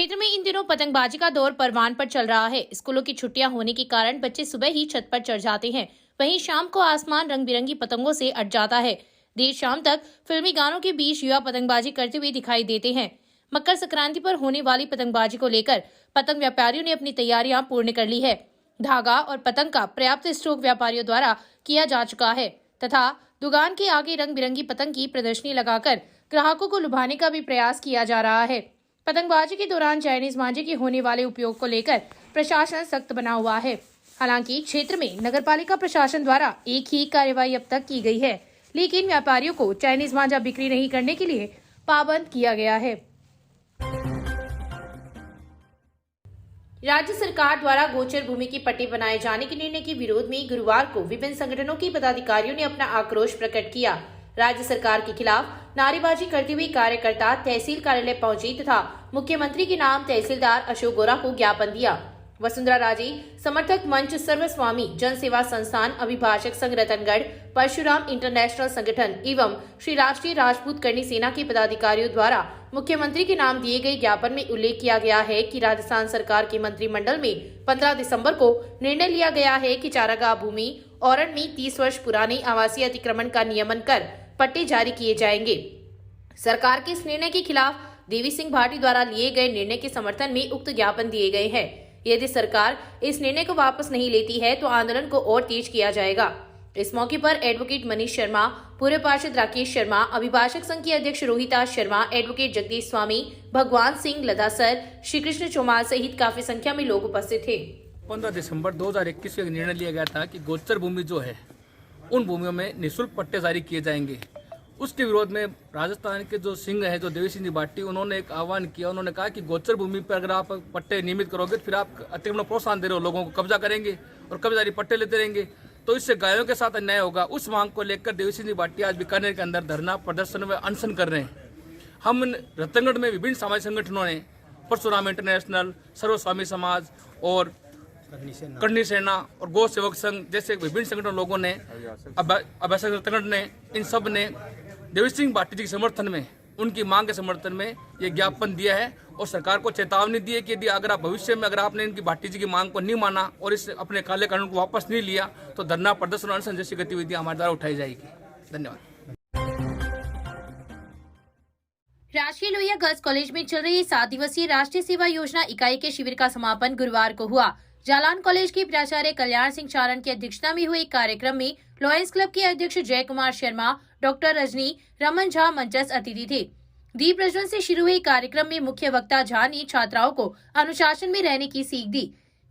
क्षेत्र में इन दिनों पतंगबाजी का दौर परवान पर चल रहा है। स्कूलों की छुट्टियां होने के कारण बच्चे सुबह ही छत पर चढ़ जाते हैं। वहीं शाम को आसमान रंग बिरंगी पतंगों से अट जाता है। देर शाम तक फिल्मी गानों के बीच युवा पतंगबाजी करते हुए दिखाई देते हैं। मकर संक्रांति पर होने वाली पतंगबाजी को लेकर पतंग व्यापारियों ने अपनी तैयारियां पूर्ण कर ली है। धागा और पतंग का पर्याप्त स्टॉक व्यापारियों द्वारा किया जा चुका है तथा दुकान के आगे रंग बिरंगी पतंग की प्रदर्शनी लगाकर ग्राहकों को लुभाने का भी प्रयास किया जा रहा है। पतंगबाजी के दौरान चाइनीज मांझे के होने वाले उपयोग को लेकर प्रशासन सख्त बना हुआ है। हालांकि क्षेत्र में नगरपालिका प्रशासन द्वारा एक ही कार्रवाई अब तक की गई है, लेकिन व्यापारियों को चाइनीज मांझा बिक्री नहीं करने के लिए पाबंद किया गया है। राज्य सरकार द्वारा गोचर भूमि की पट्टी बनाए जाने के निर्णय के विरोध में गुरुवार को विभिन्न संगठनों के पदाधिकारियों ने अपना आक्रोश प्रकट किया। राज्य सरकार के खिलाफ नारेबाजी करते हुए कार्यकर्ता तहसील कार्यालय पहुंचे तथा मुख्यमंत्री के नाम तहसीलदार अशोक गोरा को ज्ञापन दिया। वसुंधरा राजे समर्थक मंच, सर्वस्वामी जन सेवा संस्थान, अभिभाषक संघ रतनगढ़, परशुराम इंटरनेशनल संगठन एवं श्री राष्ट्रीय राजपूत करनी सेना के पदाधिकारियों द्वारा मुख्यमंत्री के नाम दिए गए ज्ञापन में उल्लेख किया गया है कि राजस्थान सरकार के मंत्रिमंडल में 15 दिसंबर को निर्णय लिया गया है कि चारागाह भूमि औरण में 30 वर्ष पुराने आवासीय अतिक्रमण का नियमन कर पट्टे जारी किए जाएंगे। सरकार के इस निर्णय के खिलाफ देवी सिंह भाटी द्वारा लिए गए निर्णय के समर्थन में उक्त ज्ञापन दिए गए हैं। यदि सरकार इस निर्णय को वापस नहीं लेती है तो आंदोलन को और तेज किया जाएगा। इस मौके पर एडवोकेट मनीष शर्मा, पूर्व पार्षद राकेश शर्मा, अभिभाषक संघ की अध्यक्ष रोहिता शर्मा, एडवोकेट जगदीश स्वामी, भगवान सिंह, लदा सर, श्री कृष्ण चौमाल सहित काफी संख्या में लोग उपस्थित थे। 15 दिसंबर 2021 में निर्णय लिया गया था कि गोचर भूमि जो है उन भूमियों में निःशुल्क पट्टे जारी किए जाएंगे। उसके विरोध में राजस्थान के जो सिंह है, जो देवी सिंह भाटी, उन्होंने एक आह्वान किया। उन्होंने कहा कि गोचर भूमि पर अगर आप पट्टे नियमित करोगे तो फिर आप अतिक्रमण प्रोत्साहन दे रहे हो, लोगों को कब्जा करेंगे और कब्जादारी पट्टे लेते रहेंगे, तो इससे गायों के साथ अन्याय होगा। उस मांग को लेकर देवी सिंह भाटी आज बीकानेर के अंदर धरना प्रदर्शन व अनशन कर रहे हैं। हम रतनगढ़ में विभिन्न सामाजिक संगठनों ने, परशुराम इंटरनेशनल, सर्वस्वामी समाज और करनी सेना और गौ सेवक संघ जैसे विभिन्न संगठन लोगों ने, अभ्यासक रतनगढ़ ने, इन सब ने देवी सिंह भाटी जी के समर्थन में, उनकी मांग के समर्थन में ये ज्ञापन दिया है और सरकार को चेतावनी दी है कि यदि अगर आप भविष्य में अगर आपने इनकी भाटी जी की मांग को नहीं माना और इस अपने काले कानून को वापस नहीं लिया तो धरना प्रदर्शन और अनशन जैसी गतिविधियां हमारे द्वारा उठाई जाएगी। धन्यवाद। राजकीय लोहिया गर्ल्स कॉलेज में चल रही 7 दिवसीय राष्ट्रीय सेवा योजना इकाई के शिविर का समापन गुरुवार को हुआ। जालान कॉलेज के प्राचार्य कल्याण सिंह चारण की अध्यक्षता में हुए कार्यक्रम में लॉयंस क्लब के अध्यक्ष जय कुमार शर्मा, डॉक्टर रजनी रमन झा मंचस्थ अतिथि थे। दीप प्रज्वलन से शुरू हुए कार्यक्रम में मुख्य वक्ता झा ने छात्राओं को अनुशासन में रहने की सीख दी।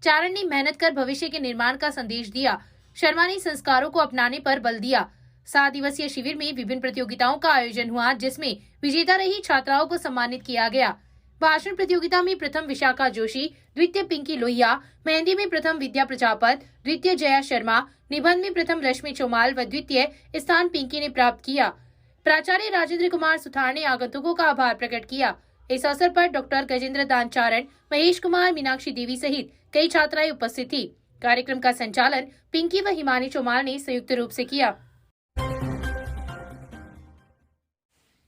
चारण ने मेहनत कर भविष्य के निर्माण का संदेश दिया। शर्मा ने संस्कारों को अपनाने पर बल दिया। 7 दिवसीय शिविर में विभिन्न प्रतियोगिताओं का आयोजन हुआ, जिसमें विजेता रही छात्राओं को सम्मानित किया गया। भाषण प्रतियोगिता में प्रथम विशाखा जोशी, द्वितीय पिंकी लोहिया, मेहंदी में प्रथम विद्या प्रजापत, द्वितीय जया शर्मा, निबंध में प्रथम रश्मि चौमाल व द्वितीय स्थान पिंकी ने प्राप्त किया। प्राचार्य राजेंद्र कुमार सुथार ने आगंतुकों का आभार प्रकट किया। इस अवसर पर डॉक्टर गजेंद्र दान चारण, महेश कुमार, मीनाक्षी देवी सहित कई छात्राएं उपस्थित थी। कार्यक्रम का संचालन पिंकी व हिमानी चौमाल ने संयुक्त रूप से किया।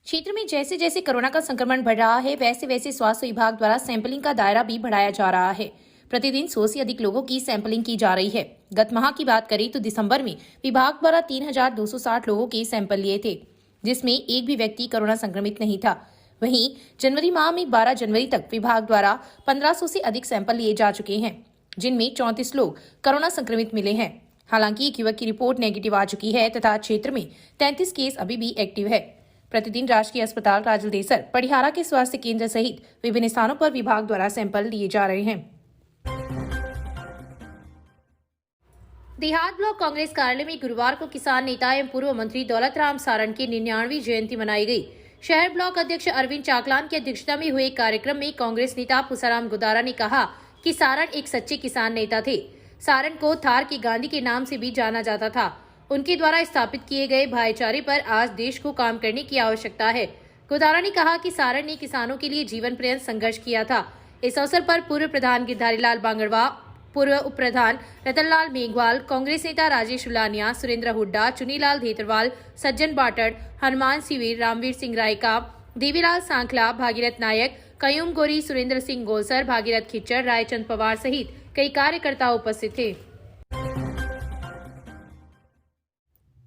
क्षेत्र में जैसे जैसे कोरोना का संक्रमण बढ़ रहा है, वैसे वैसे स्वास्थ्य विभाग द्वारा सैंपलिंग का दायरा भी बढ़ाया जा रहा है। प्रतिदिन 100 से अधिक लोगों की सैंपलिंग की जा रही है। गत माह की बात करें तो दिसंबर में विभाग द्वारा 3260 लोगों के सैंपल लिए थे, जिसमें एक भी व्यक्ति कोरोना संक्रमित नहीं था। वहीं जनवरी माह में 12 जनवरी तक विभाग द्वारा 1500 से अधिक सैंपल लिए जा चुके हैं, जिनमें 34 लोग कोरोना संक्रमित मिले हैं। हालांकि एक युवक की रिपोर्ट नेगेटिव आ चुकी है तथा क्षेत्र में 33 केस अभी भी एक्टिव है। प्रतिदिन राजकीय अस्पताल राजल देसर, पड़िहारा के स्वास्थ्य केंद्र सहित विभिन्न स्थानों पर विभाग द्वारा सैंपल लिए जा रहे हैं। देहात ब्लॉक कांग्रेस कार्यालय में गुरुवार को किसान नेता एवं पूर्व मंत्री दौलत राम सारण की 99वीं जयंती मनाई गई। शहर ब्लॉक अध्यक्ष अरविंद चाकलान की अध्यक्षता में हुए कार्यक्रम में कांग्रेस नेता पुसाराम गुदारा ने कहा कि सारण एक सच्चे किसान नेता थे। सारण को थार के गांधी के नाम से भी जाना जाता था। उनके द्वारा स्थापित किए गए भाईचारे पर आज देश को काम करने की आवश्यकता है। गुदारा ने कहा कि सारण ने किसानों के लिए जीवन पर्यंत संघर्ष किया था। इस अवसर पर पूर्व प्रधान गिरधारी लाल बांगड़वा, पूर्व उप प्रधान रतनलाल मेघवाल, कांग्रेस नेता राजेश रुलानिया, सुरेंद्र हुड्डा, चुनीलाल धेतरवाल, सज्जन बाटड़, हनुमान सिवीर, रामवीर सिंह रायका, देवीलाल सांखला, भागीरथ नायक, कयूम गोरी, सुरेंद्र सिंह गोलसर, भागीरथ खिच्चर, रायचंद पवार सहित कई कार्यकर्ता उपस्थित थे।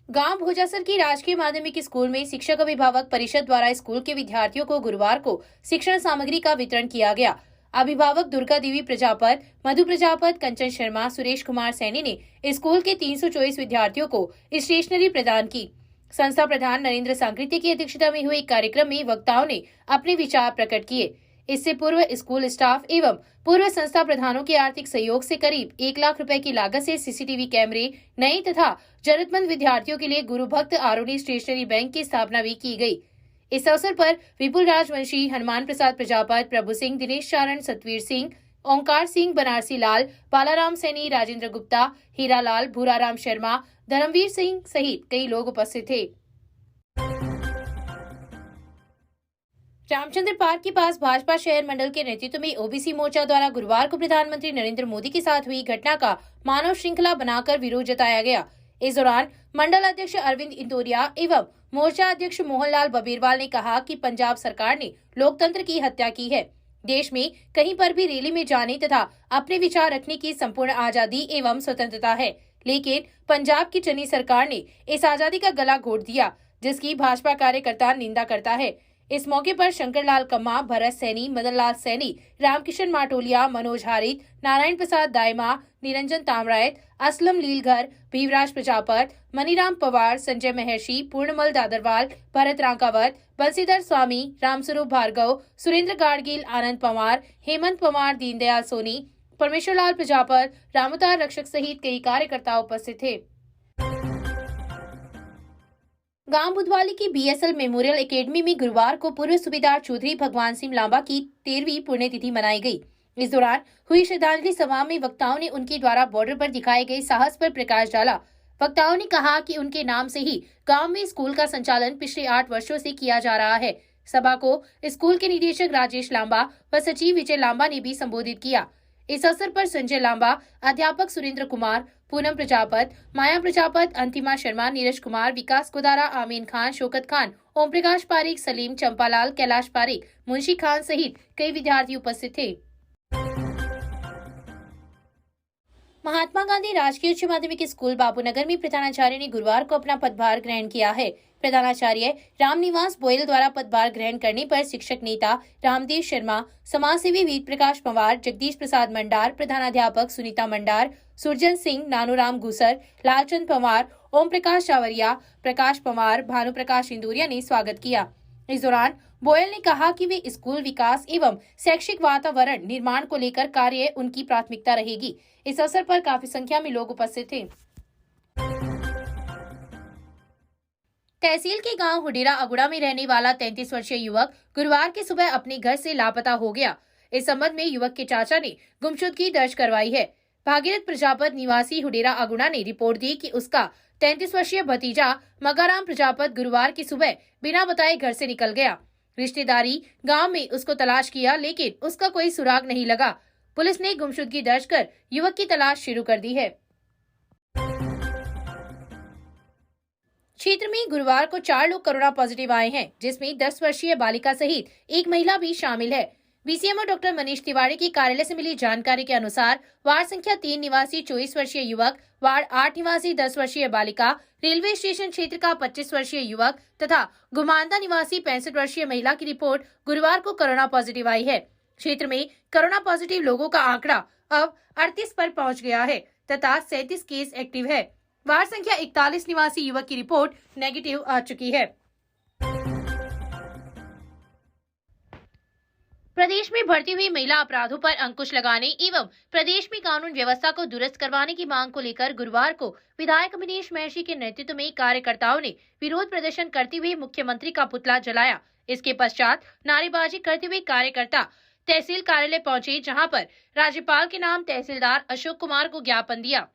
गांव भोजासर की राजकीय माध्यमिक स्कूल में शिक्षक अभिभावक परिषद द्वारा स्कूल के विद्यार्थियों को गुरुवार को शिक्षण सामग्री का वितरण किया गया। अभिभावक दुर्गा देवी प्रजापत, मधु प्रजापत, कंचन शर्मा, सुरेश कुमार सैनी ने स्कूल के 324 विद्यार्थियों को स्टेशनरी प्रदान की। संस्था प्रधान नरेंद्र सांकृत्य की अध्यक्षता में हुए कार्यक्रम में वक्ताओं ने अपने विचार प्रकट किए। इससे पूर्व स्कूल स्टाफ एवं पूर्व संस्था प्रधानों के आर्थिक सहयोग से करीब 1 लाख रुपए की लागत से सीसीटीवी कैमरे, नए तथा जरूरतमंद विद्यार्थियों के लिए गुरु भक्त आरोनी स्टेशनरी बैंक की स्थापना भी की गई। इस अवसर पर विपुल राजवंशी, हनुमान प्रसाद प्रजापत, प्रभु सिंह, दिनेश चारण, सतवीर सिंह, ओंकार सिंह, बनारसी लाल, बालाराम सैनी, राजेंद्र गुप्ता, हीरालाल, भूराराम शर्मा, धर्मवीर सिंह सहित कई लोग उपस्थित थे। रामचंद्र पार्क के पास भाजपा शहर मंडल के नेतृत्व में ओबीसी मोर्चा द्वारा गुरुवार को प्रधानमंत्री नरेंद्र मोदी के साथ हुई घटना का मानव श्रृंखला बनाकर विरोध जताया गया। इस दौरान मंडल अध्यक्ष अरविंद इंदौरिया एवं मोर्चा अध्यक्ष मोहनलाल बबीरवाल ने कहा कि पंजाब सरकार ने लोकतंत्र की हत्या की है। देश में कहीं पर भी रैली में जाने तथा अपने विचार रखने की संपूर्ण आजादी एवं स्वतंत्रता है, लेकिन पंजाब की चनी सरकार ने इस आजादी का गला घोट दिया, जिसकी भाजपा कार्यकर्ता निंदा करता है। इस मौके पर शंकरलाल कम्मा, भरत सैनी, मदन लाल सैनी, रामकिशन माटोलिया, मनोज हारित, नारायण प्रसाद दायमा, निरंजन तामरायत, असलम लीलघर, भीवराज प्रजापत, मनीराम पवार, संजय महर्षि, पूर्णमल दादरवाल, भरत रांकावत, बंसीधर स्वामी, रामस्वरूप भार्गव, सुरेंद्र गाडगिल, आनंद पवार, हेमंत पवार, दीनदयाल सोनी, परमेश्वरलाल प्रजापत, रामोतार रक्षक सहित कई कार्यकर्ता उपस्थित थे। गांव बुधवाली की बीएसएल मेमोरियल एकेडमी में गुरुवार को पूर्व सूबेदार चौधरी भगवान सिंह लांबा की 13वीं पुण्यतिथि मनाई गई। इस दौरान हुई श्रद्धांजलि सभा में वक्ताओं ने उनके द्वारा बॉर्डर पर दिखाए गए साहस पर प्रकाश डाला। वक्ताओं ने कहा कि उनके नाम से ही गांव में स्कूल का संचालन पिछले 8 वर्षों से किया जा रहा है। सभा को स्कूल के निदेशक राजेश लांबा व सचिव विजय लांबा ने भी संबोधित किया। इस अवसर पर संजय लांबा, अध्यापक सुरेंद्र कुमार, पूनम प्रजापत, माया प्रजापत, अंतिमा शर्मा, नीरज कुमार, विकास गोदारा, आमीन खान, शौकत खान, ओम प्रकाश पारिक, सलीम, चंपालाल, कैलाश पारिक, मुंशी खान सहित कई विद्यार्थी उपस्थित थे। महात्मा गांधी राजकीय उच्च माध्यमिक स्कूल बाबूनगर में प्रधानाचार्य ने गुरुवार को अपना पदभार ग्रहण किया है। प्रधानाचार्य रामनिवास बोयल द्वारा पदभार ग्रहण करने पर शिक्षक नेता रामदेव शर्मा, समाजसेवी वीर प्रकाश पंवार, जगदीश प्रसाद मंडार, प्रधानाध्यापक सुनीता मंडार, सुरजन सिंह, नानूराम गुसर, लालचंद पंवार, ओम प्रकाश चावरिया, प्रकाश पंवार, भानु प्रकाश इंदौरिया ने स्वागत किया। इस दौरान बोयल ने कहा कि वे स्कूल विकास एवं शैक्षिक वातावरण निर्माण को लेकर कार्य उनकी प्राथमिकता रहेगी। इस अवसर पर काफी संख्या में लोग उपस्थित थे। तहसील के गांव हुडेरा अगुड़ा में रहने वाला 33 वर्षीय युवक गुरुवार की सुबह अपने घर से लापता हो गया। इस संबंध में युवक के चाचा ने गुमशुदगी दर्ज करवाई है। भागीरथ प्रजापत निवासी हुडेरा अगुड़ा ने रिपोर्ट दी कि उसका 33 वर्षीय भतीजा मगाराम प्रजापत गुरुवार की सुबह बिना बताए घर से निकल गया। रिश्तेदारी गांव में उसको तलाश किया, लेकिन उसका कोई सुराग नहीं लगा। पुलिस ने गुमशुदगी दर्ज कर युवक की तलाश शुरू कर दी है। क्षेत्र में गुरुवार को 4 लोग कोरोना पॉजिटिव आए हैं, जिसमें 10 वर्षीय बालिका सहित एक महिला भी शामिल है। बीसीएमओ डॉक्टर मनीष तिवारी के कार्यालय से मिली जानकारी के अनुसार वार्ड संख्या 3 निवासी 24 वर्षीय युवक, वार्ड 8 निवासी 10 वर्षीय बालिका, रेलवे स्टेशन क्षेत्र का 25 वर्षीय युवक तथा गुमांदा निवासी 65 वर्षीय महिला की रिपोर्ट गुरुवार को कोरोना पॉजिटिव आई है। क्षेत्र में कोरोना पॉजिटिव लोगों का आंकड़ा अब 38 पर पहुंच गया है तथा 37 केस एक्टिव है। वार्ड संख्या 41 निवासी युवक की रिपोर्ट नेगेटिव आ चुकी है। प्रदेश में बढ़ती हुई महिला अपराधों पर अंकुश लगाने एवं प्रदेश में कानून व्यवस्था को दुरुस्त करवाने की मांग को लेकर गुरुवार को विधायक मनीष महर्षि के नेतृत्व में कार्यकर्ताओं ने विरोध प्रदर्शन करते हुए मुख्यमंत्री का पुतला जलाया। इसके पश्चात नारेबाजी करते हुए कार्यकर्ता तहसील कार्यालय पहुंचे, जहां पर राज्यपाल के नाम तहसीलदार अशोक कुमार को ज्ञापन दिया।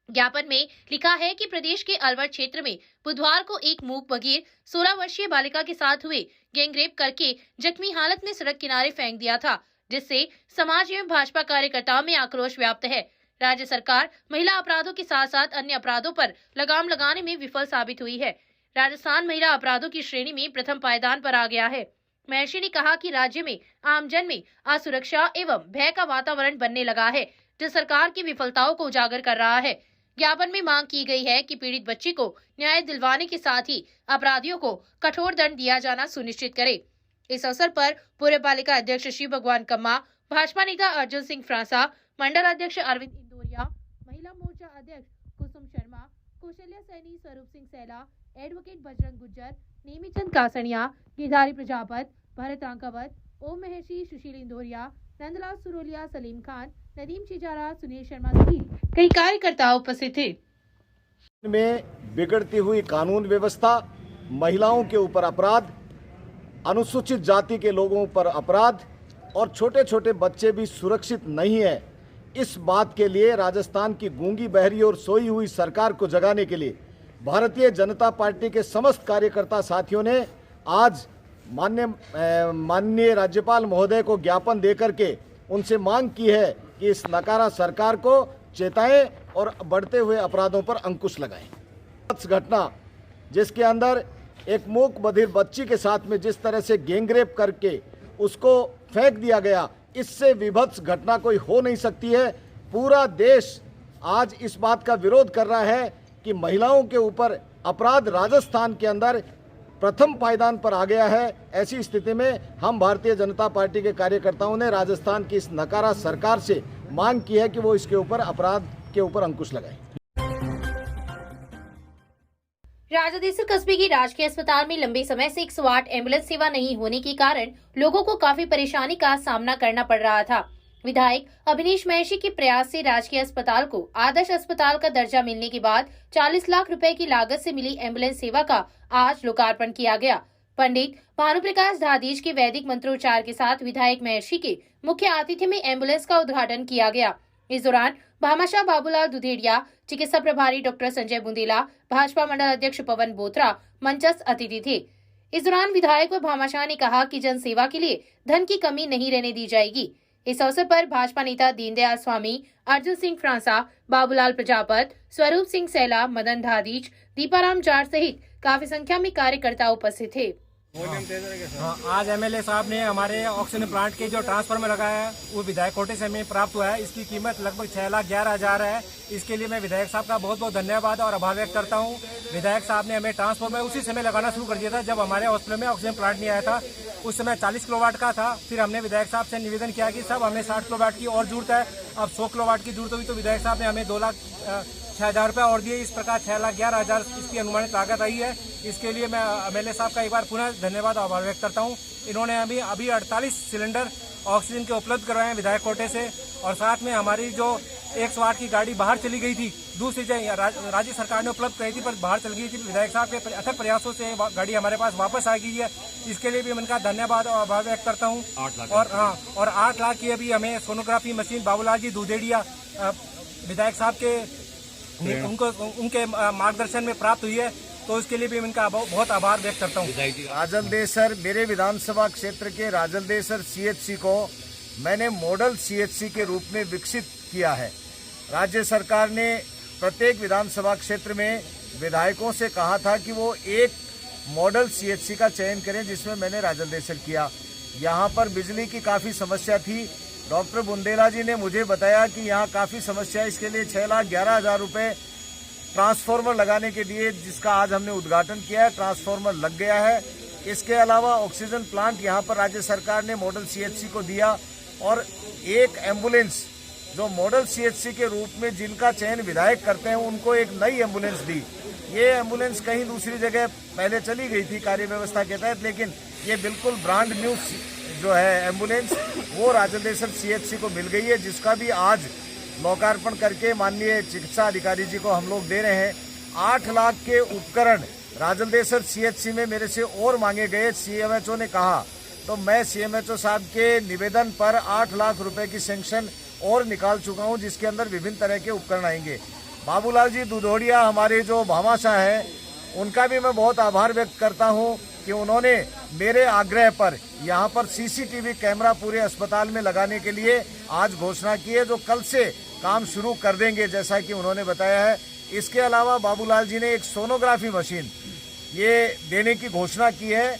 ज्ञापन में लिखा है कि प्रदेश के अलवर क्षेत्र में बुधवार को एक मूक बधिर 16 वर्षीय बालिका के साथ हुए गैंगरेप करके जख्मी हालत में सड़क किनारे फेंक दिया था, जिससे समाज एवं भाजपा कार्यकर्ताओं में आक्रोश व्याप्त है। राज्य सरकार महिला अपराधों के साथ साथ अन्य अपराधों पर लगाम लगाने में विफल साबित हुई है। राजस्थान महिला अपराधों की श्रेणी में प्रथम पायदान पर आ गया है। महर्षि ने कहा कि राज्य में आमजन में असुरक्षा एवं भय का वातावरण बनने लगा है, जो सरकार की विफलताओं को उजागर कर रहा है। ज्ञापन में मांग की गई है कि पीड़ित बच्ची को न्याय दिलवाने के साथ ही अपराधियों को कठोर दंड दिया जाना सुनिश्चित करे। इस अवसर पर पूर्व पालिका अध्यक्ष श्री भगवान कम्मा, भाजपा नेता अर्जुन सिंह फ्रांसा, मंडल अध्यक्ष अरविंद इंदौरिया, महिला मोर्चा अध्यक्ष कुसुम शर्मा, कौशल्या सैनी, स्वरूप सिंह सैला, एडवोकेट बजरंग गुज्जर, नेमीचंद कासनिया, गिरधारी प्रजापत, भरत रांकावत, ओम महर्षि, सुशील इंदौरिया, नंदलाल सुरोलिया, सलीम खान, नदीम चिजारा, सुनील शर्मा सहित कई कार्यकर्ता उपस्थित थे। में बिगड़ती हुई कानून व्यवस्था, महिलाओं के ऊपर अपराध, अनुसूचित जाति के लोगों पर अपराध और छोटे छोटे बच्चे भी सुरक्षित नहीं है। इस बात के लिए राजस्थान की गूंगी बहरी और सोई हुई सरकार को जगाने के लिए भारतीय जनता पार्टी के समस्त कार्यकर्ता साथियों ने आज माननीय राज्यपाल महोदय को ज्ञापन देकर के उनसे मांग की है कि इस नकारा सरकार को चेताएं और बढ़ते हुए अपराधों पर अंकुश लगाएं। घटना जिसके अंदर एक मूक बधिर बच्ची के साथ में जिस तरह से गैंगरेप करके उसको फेंक दिया गया, इससे विभत्स घटना कोई हो नहीं सकती है। पूरा देश आज इस बात का विरोध कर रहा है कि महिलाओं के ऊपर अपराध राजस्थान के अंदर प्रथम पायदान पर आ गया है। ऐसी स्थिति में हम भारतीय जनता पार्टी के कार्यकर्ताओं ने राजस्थान की इस नकारा सरकार से मांग की है कि वो इसके ऊपर अपराध के ऊपर अंकुश लगाए। राजादेसर कस्बे की राजकीय अस्पताल में लंबे समय से 108 एम्बुलेंस सेवा नहीं होने के कारण लोगों को काफी परेशानी का सामना करना पड़ रहा था। विधायक अभिनीश महर्षि के प्रयास से राजकीय अस्पताल को आदर्श अस्पताल का दर्जा मिलने के बाद 40 लाख रुपए की लागत से मिली एम्बुलेंस सेवा का आज लोकार्पण किया गया। पंडित भानुप्रकाश धादीज के वैदिक मंत्रोच्चार के साथ विधायक महर्षि के मुख्य आतिथ्य में एम्बुलेंस का उद्घाटन किया गया। इस दौरान भामाशाह बाबूलाल दुधेड़िया, चिकित्सा प्रभारी डॉक्टर संजय बुंदेला, भाजपा मंडल अध्यक्ष पवन बोत्रा मंचस्थ अतिथि थे। इस दौरान विधायक व भामाशाह ने कहा कि जन सेवा के लिए धन की कमी नहीं रहने दी जाएगी। इस अवसर पर भाजपा नेता दीनदयाल स्वामी, अर्जुन सिंह फ्रांसा, बाबूलाल प्रजापत, स्वरूप सिंह सैला, मदन धादीज, दीपाराम जाट सहित काफी संख्या में कार्यकर्ता उपस्थित थे। आज एमएलए साहब ने हमारे ऑक्सीजन प्लांट के जो ट्रांसफार्मर लगाया है वो विधायक कोटे से हमें प्राप्त हुआ है। इसकी कीमत लगभग 6,11,000 है। इसके लिए मैं विधायक साहब का बहुत बहुत धन्यवाद और आभार व्यक्त करता हूँ। विधायक साहब ने हमें ट्रांसफार्मर उसी समय लगाना शुरू कर दिया था जब हमारे हॉस्पिटल में ऑक्सीजन प्लांट नहीं आया था। उस समय 40 किलोवाट का था। फिर हमने विधायक साहब से निवेदन किया कि साहब हमें 60 किलोवाट की और जरूरत है, अब 100 किलोवाट की जरूरत हुई तो विधायक साहब ने हमें 2,06,000 रुपये और दिए। इस प्रकार 6,11,000 इसकी अनुमानित लागत आई है। इसके लिए मैं एमएलए साहब का एक बार पुनः धन्यवाद और आभार व्यक्त करता हूं। इन्होंने अभी 48 सिलेंडर ऑक्सीजन के उपलब्ध करवाए हैं विधायक कोटे से, और साथ में हमारी जो 108 की गाड़ी बाहर चली गई थी, दूसरी राज्य सरकार ने उपलब्ध कराई थी पर बाहर चल गई थी। विधायक साहब के अथक प्रयासों से गाड़ी हमारे पास वापस आ गई है। इसके लिए भी मैं उनका धन्यवाद और आभार व्यक्त करता हूँ। और 8 लाख की अभी हमें सोनोग्राफी मशीन बाबूलाल जी दुधेड़िया विधायक साहब के उनके मार्गदर्शन में प्राप्त हुई है, तो इसके लिए भी मैं इनका बहुत आभार व्यक्त करता हूँ। राजलदेसर, मेरे विधानसभा क्षेत्र के राजलदेसर सीएचसी को मैंने मॉडल सीएचसी के रूप में विकसित किया है। राज्य सरकार ने प्रत्येक विधानसभा क्षेत्र में विधायकों से कहा था कि वो एक मॉडल सीएचसी का चयन करें, जिसमें मैंने राजलदेसर किया। यहाँ पर बिजली की काफ़ी समस्या थी। डॉक्टर बुंदेला जी ने मुझे बताया कि यहाँ काफ़ी समस्या, इसके लिए 6,11,000 रुपये ट्रांसफार्मर लगाने के लिए, जिसका आज हमने उद्घाटन किया है। ट्रांसफार्मर लग गया है। इसके अलावा ऑक्सीजन प्लांट यहाँ पर राज्य सरकार ने मॉडल सीएचसी को दिया, और एक एम्बुलेंस जो मॉडल सीएचसी के रूप में जिनका चयन विधायक करते हैं उनको एक नई एम्बुलेंस दी। ये एम्बुलेंस कहीं दूसरी जगह पहले चली गई थी कार्य व्यवस्था के तहत, लेकिन ये बिल्कुल ब्रांड न्यू जो है एम्बुलेंस वो राजलदेसर सीएचसी को मिल गई है, जिसका भी आज लोकार्पण करके माननीय चिकित्सा अधिकारी जी को हम लोग दे रहे हैं। 8 लाख के उपकरण राजलदेसर सीएचसी में मेरे से और मांगे गए, सीएमएचओ ने कहा, तो मैं सीएमएचओ साहब के निवेदन पर 8 लाख रुपए की सैंक्शन और निकाल चुका हूं, जिसके अंदर विभिन्न तरह के उपकरण आएंगे। बाबूलाल जी दुधोड़िया हमारे जो भामाशाह हैं, उनका भी मैं बहुत आभार व्यक्त करता हूं कि उन्होंने मेरे आग्रह पर यहाँ पर सीसीटीवी कैमरा पूरे अस्पताल में लगाने के लिए आज घोषणा की है, जो कल से काम शुरू कर देंगे, जैसा कि उन्होंने बताया है। इसके अलावा बाबूलाल जी ने एक सोनोग्राफी मशीन ये देने की घोषणा की है।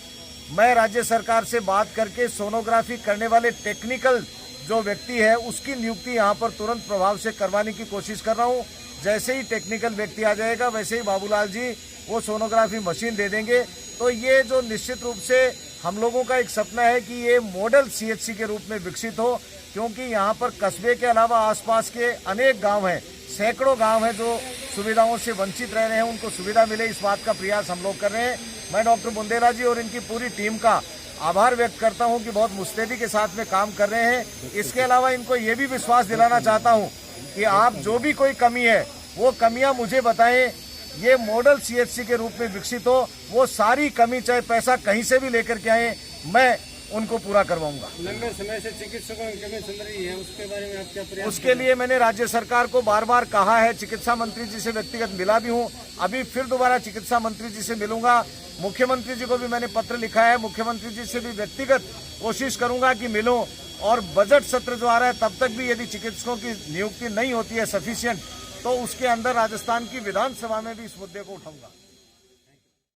मैं राज्य सरकार से बात करके सोनोग्राफी करने वाले टेक्निकल जो व्यक्ति है उसकी नियुक्ति यहाँ पर तुरंत प्रभाव से करवाने की कोशिश कर रहा हूँ। जैसे ही टेक्निकल व्यक्ति आ जाएगा वैसे ही बाबूलाल जी वो सोनोग्राफी मशीन दे देंगे। तो ये जो निश्चित रूप से हम लोगों का एक सपना है कि ये मॉडल सीएचसी के रूप में विकसित हो, क्योंकि यहाँ पर कस्बे के अलावा आसपास के अनेक गांव हैं, सैकड़ों गांव हैं जो सुविधाओं से वंचित रह रहे हैं, उनको सुविधा मिले इस बात का प्रयास हम लोग कर रहे हैं। मैं डॉक्टर बुंदेला जी और इनकी पूरी टीम का आभार व्यक्त करता हूं कि बहुत मुस्तैदी के साथ में काम कर रहे हैं। इसके अलावा इनको ये भी विश्वास दिलाना चाहता हूं कि आप जो भी कोई कमी है वो कमियां मुझे बताएं, ये मॉडल सीएचसी के रूप में विकसित हो, वो सारी कमी चाहे पैसा कहीं से भी लेकर के आए मैं उनको पूरा करवाऊंगा। लंबे समय से चिकित्सकों की कमी चल रही है, उसके बारे में आप क्या प्रयास? उसके लिए मैंने राज्य सरकार को बार बार कहा है, चिकित्सा मंत्री जी से व्यक्तिगत मिला भी हूं, अभी फिर दोबारा चिकित्सा मंत्री जी से मिलूंगा। मुख्यमंत्री जी को भी मैंने पत्र लिखा है, मुख्यमंत्री जी से भी व्यक्तिगत कोशिश करूंगा कि मिलूं। और बजट सत्र जो आ रहा है तब तक भी यदि चिकित्सकों की नियुक्ति नहीं होती है सफिशिएंट, तो उसके अंदर राजस्थान की विधानसभा में भी इस मुद्दे को उठाऊंगा।